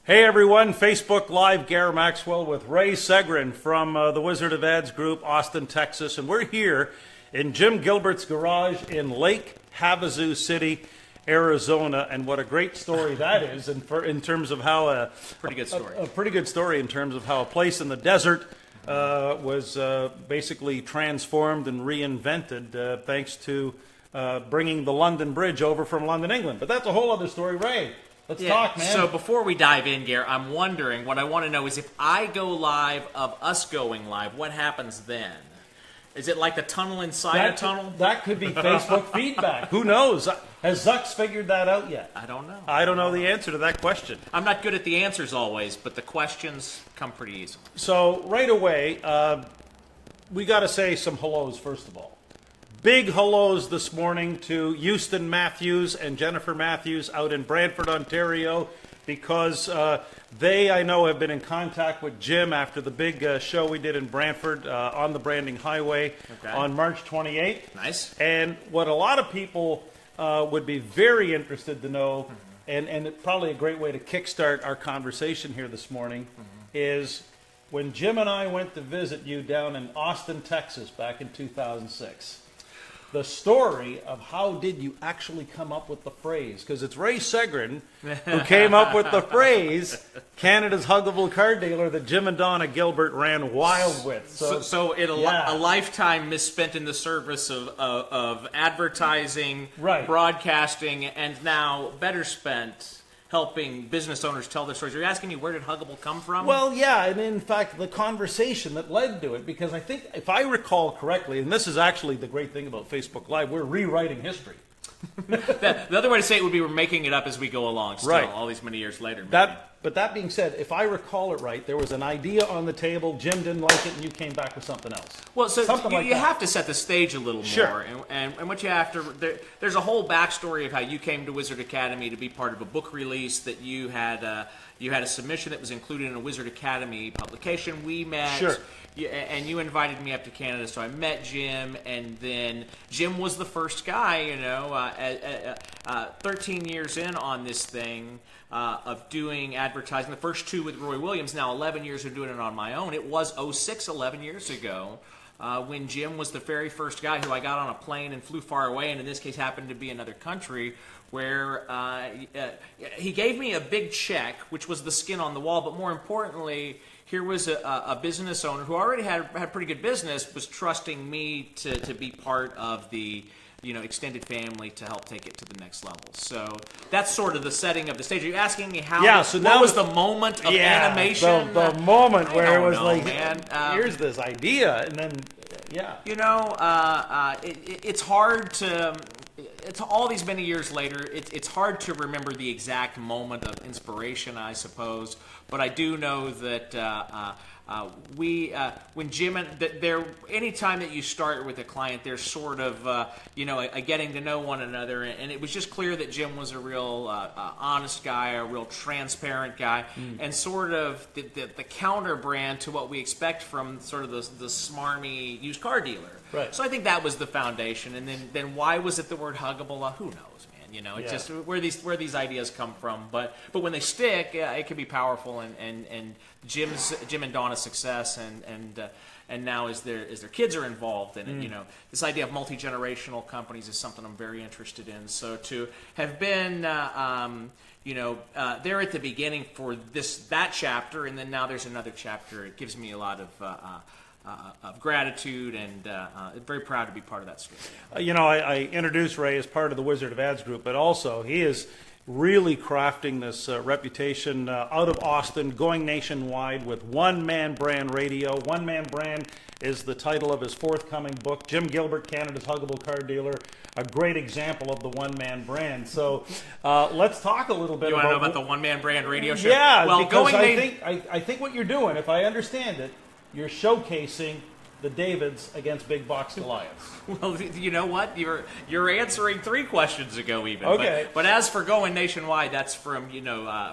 Hey everyone, Facebook Live, Gare Maxwell with Ray Segrin from the Wizard of Ads Group, Austin, Texas. And we're here in Jim Gilbert's garage in Lake Havasu City, Arizona. And what a great story that is in terms of how pretty good story. A pretty good story in terms of how a place in the desert was basically transformed and reinvented thanks to bringing the London Bridge over from London, England. But that's a whole other story, Ray. Let's talk, man. So before we dive in, Gare, I'm wondering, what I want to know is if I go live of us going live, what happens then? Is it like the tunnel inside a tunnel? That could be Facebook feedback. Who knows? Has Zucks figured that out yet? I don't know. I don't know the answer to that question. I'm not good at the answers always, but the questions come pretty easily. So right away, we got to say some hellos first of all. Big hellos this morning to Houston Matthews and Jennifer Matthews out in Brantford, Ontario, because they, I know, have been in contact with Jim after the big show we did in Brantford on the Branding Highway on March 28th. Nice. And what a lot of people would be very interested to know, and probably a great way to kickstart our conversation here this morning, is when Jim and I went to visit you down in Austin, Texas back in 2006. The story of how did you actually come up with the phrase, because it's Ray Segrin who came up with the phrase, Canada's Huggable car dealer, that Jim and Donna Gilbert ran wild with. So a lifetime misspent in the service of advertising, broadcasting, and now better spent helping business owners tell their stories. Are you asking me where did Huggable come from? Well, yeah, and in fact, the conversation that led to it, because I think, if I recall correctly, and this is actually the great thing about Facebook Live, we're rewriting history. The other way to say it would be we're making it up as we go along still, all these many years later. But that being said, if I recall it right, there was an idea on the table, Jim didn't like it, and you came back with something else. Well, so you have to set the stage a little more. And what you have to, there's a whole backstory of how you came to Wizard Academy to be part of a book release, that you had a submission that was included in a Wizard Academy publication. We met. And you invited me up to Canada, so I met Jim, and then Jim was the first guy, 13 years in on this thing of doing advertising. The first 2 with Roy Williams, now 11 years of doing it on my own. It was 06, 11 years ago, when Jim was the very first guy who I got on a plane and flew far away, and in this case happened to be another country, where he gave me a big check, which was the skin on the wall, but more importantly, here was a business owner who already had pretty good business, was trusting me to be part of the extended family to help take it to the next level. So that's sort of the setting of the stage. Are you asking me how? Yeah. So what was the moment of animation? The moment where it was man. Here's this idea, and then it's hard to. It's all these many years later. It's hard to remember the exact moment of inspiration, I suppose. But I do know that when Jim and any time that you start with a client, there's sort of a getting to know one another, and it was just clear that Jim was a real honest guy, a real transparent guy, and sort of the counter brand to what we expect from sort of the smarmy used car dealer. Right. So I think that was the foundation, and then why was it the word Huggable? Who knows? It's just where these ideas come from, but when they stick, it can be powerful. And Jim and Donna's success, and now as their kids are involved in it, this idea of multi-generational companies is something I'm very interested in. So to have been there at the beginning for that chapter, and then now there's another chapter, it gives me a lot of gratitude, and very proud to be part of that story. I introduced Ray as part of the Wizard of Ads Group, but also he is really crafting this reputation out of Austin, going nationwide with one-man brand radio. One-man brand is the title of his forthcoming book, Jim Gilbert, Canada's Huggable car dealer, a great example of the one-man brand. So let's talk a little bit about... You want to know about the one-man brand radio show? Yeah, well, because I think what you're doing, if I understand it, you're showcasing the Davids against big box Goliaths. Well, you know what? You're answering 3 questions ago, even. Okay. But as for going nationwide, that's from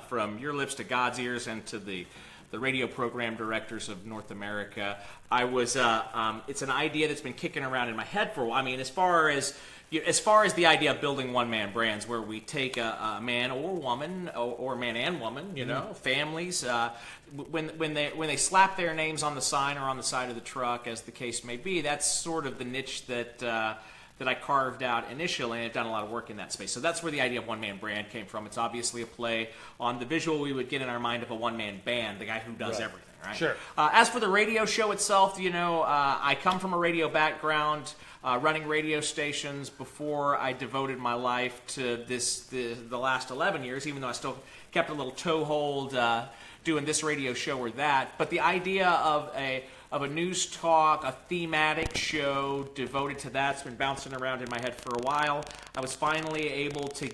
from your lips to God's ears and to the radio program directors of North America. I was. It's an idea that's been kicking around in my head for a while. I mean, as far as as far as the idea of building one-man brands, where we take a man or woman, or man and woman, you know, families, when they slap their names on the sign or on the side of the truck, as the case may be, that's sort of the niche that I carved out initially, and I've done a lot of work in that space. So that's where the idea of one-man brand came from. It's obviously a play on the visual we would get in our mind of a one-man band, the guy who does everything, right? Sure. As for the radio show itself, you know, I come from a radio background, running radio stations before I devoted my life to the last 11 years, even though I still kept a little toehold doing this radio show or that. But the idea of a news talk, a thematic show devoted to that's been bouncing around in my head for a while. I was finally able to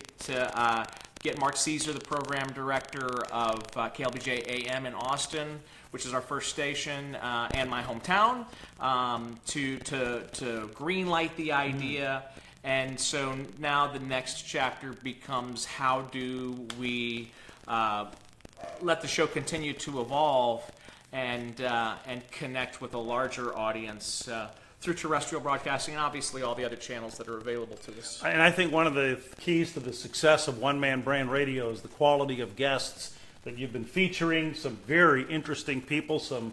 get Mark Caesar, the program director of KLBJ AM in Austin, which is our first station, and my hometown, to green light the idea. And so now the next chapter becomes, how do we let the show continue to evolve and connect with a larger audience through terrestrial broadcasting and obviously all the other channels that are available to us. And I think one of the keys to the success of one-man brand radio is the quality of guests that you've been featuring, some very interesting people, some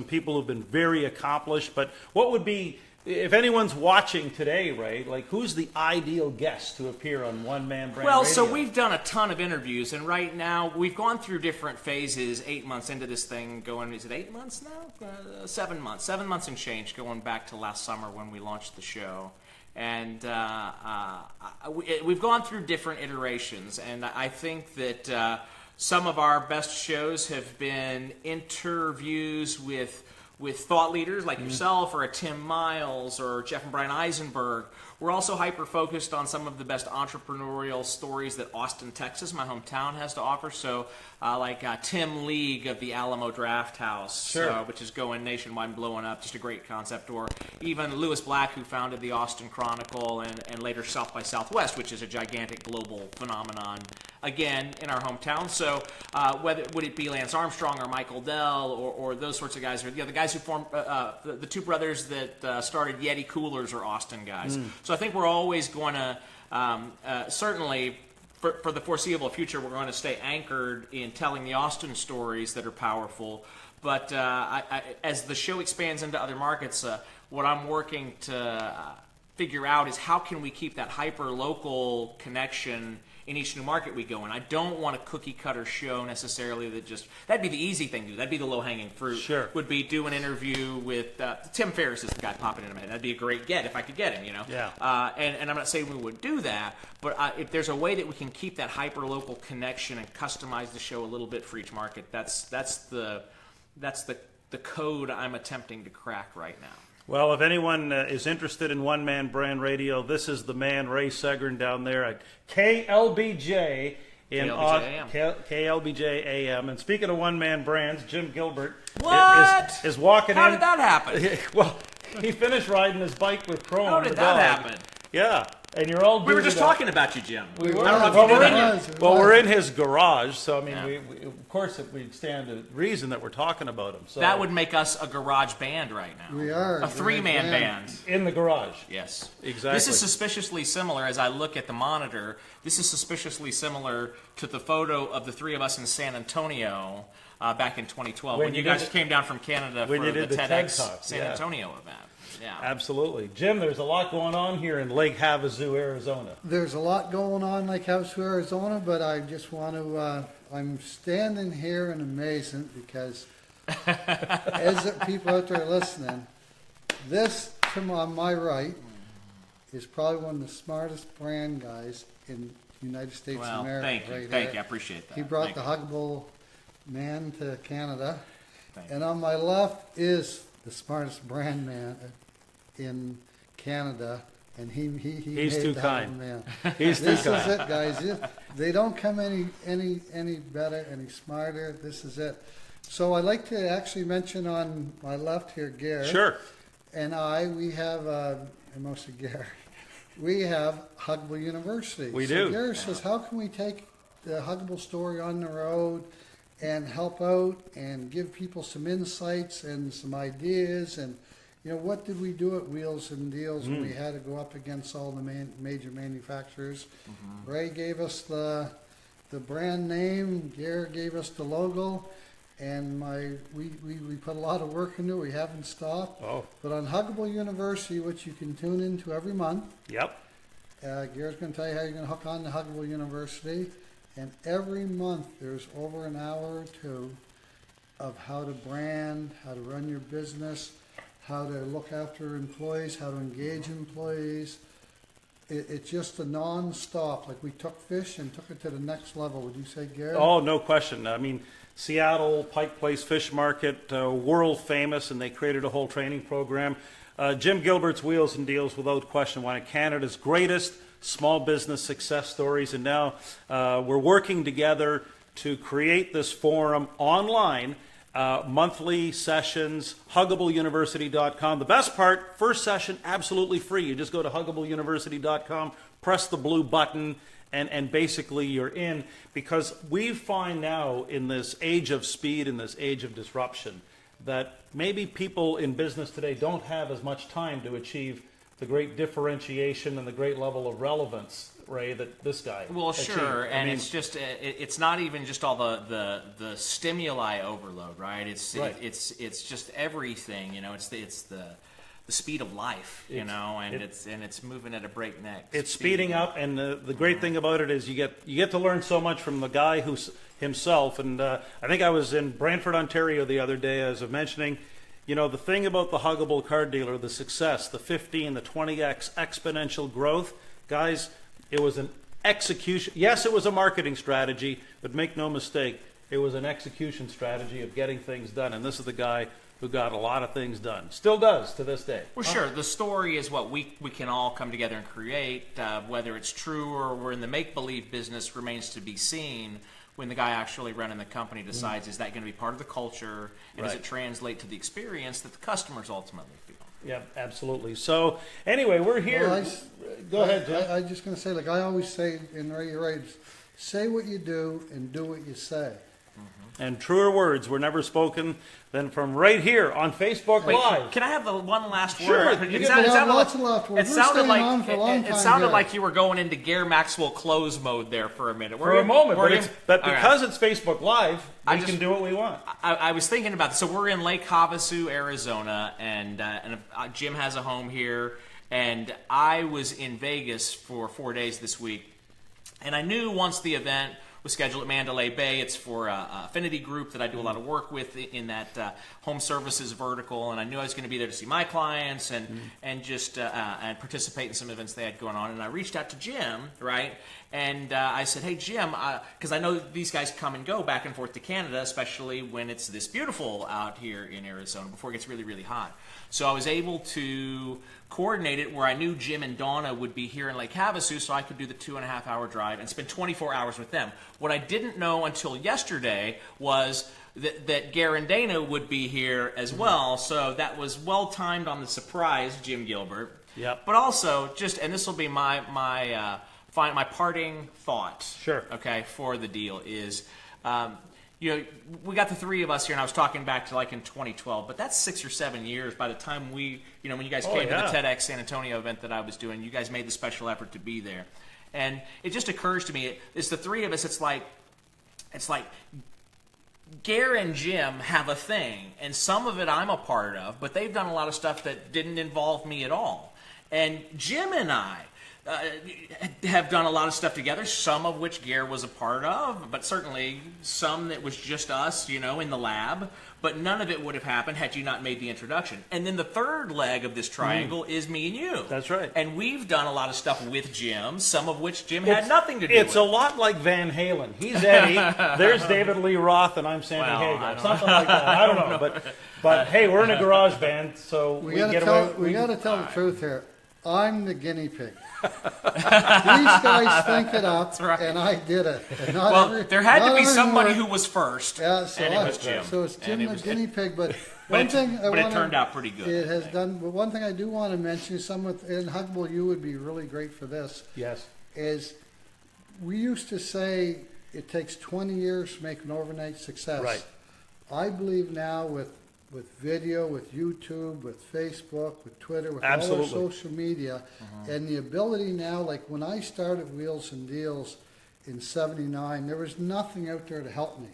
people who've been very accomplished. But what would be, if anyone's watching today, Ray, like who's the ideal guest to appear on one-man brand radio? Well, so we've done a ton of interviews, and right now we've gone through different phases, 8 months into this thing, going, is it 8 months now? 7 months. 7 months and change, going back to last summer when we launched the show. And we've gone through different iterations, and I think that some of our best shows have been interviews with thought leaders like yourself, or a Tim Miles, or Jeff and Brian Eisenberg. We're also hyper-focused on some of the best entrepreneurial stories that Austin, Texas, my hometown, has to offer. So like Tim League of the Alamo Draft House, which is going nationwide and blowing up, just a great concept. Or even Lewis Black, who founded the Austin Chronicle and later South by Southwest, which is a gigantic global phenomenon, again, in our hometown. So would it be Lance Armstrong or Michael Dell or those sorts of guys, or the guys who formed the two brothers that started Yeti Coolers are Austin guys. So I think we're always going to, certainly for the foreseeable future, we're going to stay anchored in telling the Austin stories that are powerful. But as the show expands into other markets, what I'm working to figure out is how can we keep that hyper-local connection in each new market we go in. I don't want a cookie-cutter show necessarily that just, that'd be the easy thing to do. That'd be the low-hanging fruit. Sure. Would be do an interview with, Tim Ferriss is the guy popping into my head. That'd be a great get if I could get him, you know. Yeah. And I'm not saying we would do that, but if there's a way that we can keep that hyper-local connection and customize the show a little bit for each market, that's the code I'm attempting to crack right now. Well, if anyone is interested in one-man brand radio, this is the man, Ray Segrin, down there at KLBJ in KLBJ AM. And speaking of one-man brands, Jim Gilbert is walking in. How did that happen? Well, he finished riding his bike with Chrome. How did that happen? Yeah. And you're all. We were just talking about you, Jim. We were. I don't know if you did. We're in his garage, so I mean, we of course, we stand to reason that we're talking about him. So that would make us a garage band right now. We are a three-man band in the garage. Yes, exactly. This is suspiciously similar. As I look at the monitor, this is suspiciously similar to the photo of the three of us in San Antonio back in 2012 when you guys came down from Canada for the TEDx San Antonio event. Yeah. Absolutely. Jim, there's a lot going on here in Lake Havasu, Arizona. There's a lot going on in Lake Havasu, Arizona, but I just want to, I'm standing here in amazement because as the people out there listening, this on my right is probably one of the smartest brand guys in the United States of America. Thank you. I appreciate that. He brought the Huggable man to Canada. And on my left is the smartest brand man in Canada, and he's too the kind. Man. He's too kind. This is it, guys. They don't come any better, any smarter. This is it. So I'd like to actually mention on my left here, Gary. Sure. And we have, and mostly Gary, we have Huggable University. We do. Gary says, how can we take the Huggable story on the road and help out and give people some insights and some ideas and, what did we do at Wheels and Deals when we had to go up against all the major manufacturers? Ray gave us the brand name, Gare gave us the logo, and we put a lot of work into it. We haven't stopped. Oh. But on Huggable University, which you can tune into every month, Yep. Gare's going to tell you how you're going to hook on to Huggable University. And every month there's over an hour or two of how to brand, how to run your business, how to look after employees, how to engage employees. It's just a non-stop. Like we took fish and took it to the next level. Would you say, Gare? Oh, no question. I mean, Seattle, Pike Place Fish Market, world famous, and they created a whole training program. Jim Gilbert's Wheels and Deals, without question, one of Canada's greatest small business success stories. And now we're working together to create this forum online, monthly sessions, huggableuniversity.com. The best part, first session absolutely free. You just go to huggableuniversity.com, press the blue button, and basically you're in, because we find now in this age of speed, in this age of disruption, that maybe people in business today don't have as much time to achieve the great differentiation and the great level of relevance, Ray, that this guy Well, achieved. sure, I and mean, it's just it's not even just all the stimuli overload, right? It's just everything, It's the speed of life, and it's moving at a breakneck. It's speed. speeding up, and the great thing about it is you get to learn so much from the guy who's himself. And I think I was in Brantford, Ontario the other day, as of mentioning. The thing about the Huggable card dealer, the success, the 15, the 20x exponential growth, guys, it was an execution. Yes, it was a marketing strategy, but make no mistake, it was an execution strategy of getting things done. And this is the guy who got a lot of things done. Still does to this day. Well, sure. The story is what we can all come together and create. Whether it's true or we're in the make-believe business remains to be seen. When the guy actually running the company decides, is that going to be part of the culture, and does it translate to the experience that the customers ultimately feel? Yeah, absolutely. So anyway, we're here. Well, Go ahead, Jeff. I'm just going to say, like I always say, and Ray, you're right, say what you do and do what you say. And truer words were never spoken than from right here on Facebook Live. Can I have the one last Sure. word? You can have lots of last words. It We're sounded staying like on for a long it time sounded here. like you were going into Gare Maxwell close mode there for a minute. For a moment, but all because right. it's Facebook Live, we can do what we want. I was thinking about this. So we're in Lake Havasu, Arizona, and Jim has a home here. And I was in Vegas for 4 days this week, and I knew once the event was scheduled at Mandalay Bay. It's for an affinity group that I do a lot of work with in that home services vertical, and I knew I was going to be there to see my clients and just and participate in some events they had going on. And I reached out to Jim, right? And I said, hey, Jim, because I know these guys come and go back and forth to Canada, especially when it's this beautiful out here in Arizona before it gets really, really hot. So I was able to coordinate it where I knew Jim and Donna would be here in Lake Havasu, so I could do the 2.5-hour drive and spend 24 hours with them. What I didn't know until yesterday was that Gare and Dana would be here as well, so that was well timed on the surprise, Jim Gilbert. Yep. But also, and this will be my parting thought. Sure. Okay, for the deal is. We got the three of us here, and I was talking back to like in 2012, but that's 6 or 7 years by the time when you guys came to the TEDx San Antonio event that I was doing, you guys made the special effort to be there. And it just occurs to me, it's the three of us, it's like Gare and Jim have a thing, and some of it I'm a part of, but they've done a lot of stuff that didn't involve me at all. And Jim and I have done a lot of stuff together, some of which Gare was a part of, but certainly some that was just us, in the lab. But none of it would have happened had you not made the introduction. And then the third leg of this triangle is me and you. That's right. And we've done a lot of stuff with Jim, some of which Jim had nothing to do It's with. a lot like Van Halen. He's Eddie, there's David Lee Roth, and I'm Sandy Hagar. Something like that. I don't know. But hey, we're in a garage band, so we got get to away. we got to tell the truth here. I'm the guinea pig. These guys think it up, right. And I did it. And there had to be somebody who was first, and it was Jim. So it's Jim the guinea pig. But it turned out pretty good. It has done. But one thing I do want to mention, in Huggable, you would be really great for this. Yes. Is we used to say it takes 20 years to make an overnight success. Right. I believe now with video, with YouTube, with Facebook, with Twitter, with all Absolutely. our social media, and the ability now, like when I started Wheels and Deals in '79, there was nothing out there to help me.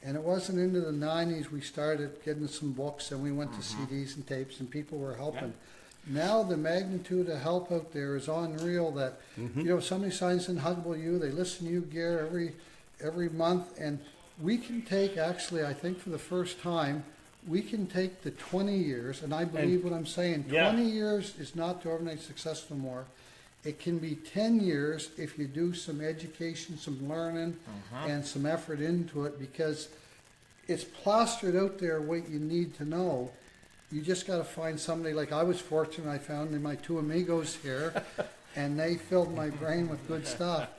And it wasn't into the '90s we started getting some books, and we went to CDs and tapes, and people were helping. Now the magnitude of help out there is unreal. That you know, somebody signs in Huggable U, they listen to you, Gare, every month, and we can take, actually, I think for the first time, we can take the 20 years, and I believe what I'm saying. Yeah. 20 years is not to overnight success no more. It can be 10 years if you do some education, some learning, and some effort into it, because it's plastered out there what you need to know. You just got to find somebody. Like I was fortunate, I found my two amigos here, and they filled my brain with good stuff.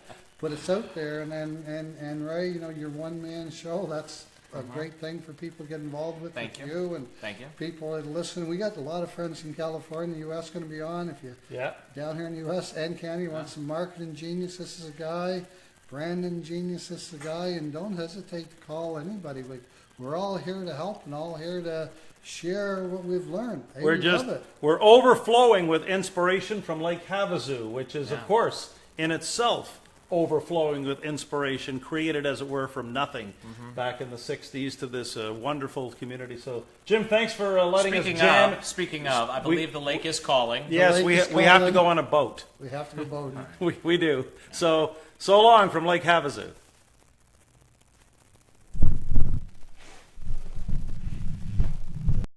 But it's out there, and Ray, you know, your one-man show, that's a great thing for people to get involved with. Thank with you. And Thank you. people that listen. We got a lot of friends in California, the U.S. going to be on. If you down here in the U.S. and Canada, you want some marketing genius, this is a guy. Brandon genius, this is a guy. And don't hesitate to call anybody. We're all here to help and all here to share what we've learned. Hey, we love it. We're overflowing with inspiration from Lake Havasu, which is, of course, in itself overflowing with inspiration, created, as it were, from nothing back in the 60s to this wonderful community. So, Jim, thanks for letting us jam. Speaking of, I believe the lake is calling. Yes, we have to go on a boat. We have to go boating. We do. So long from Lake Havasu.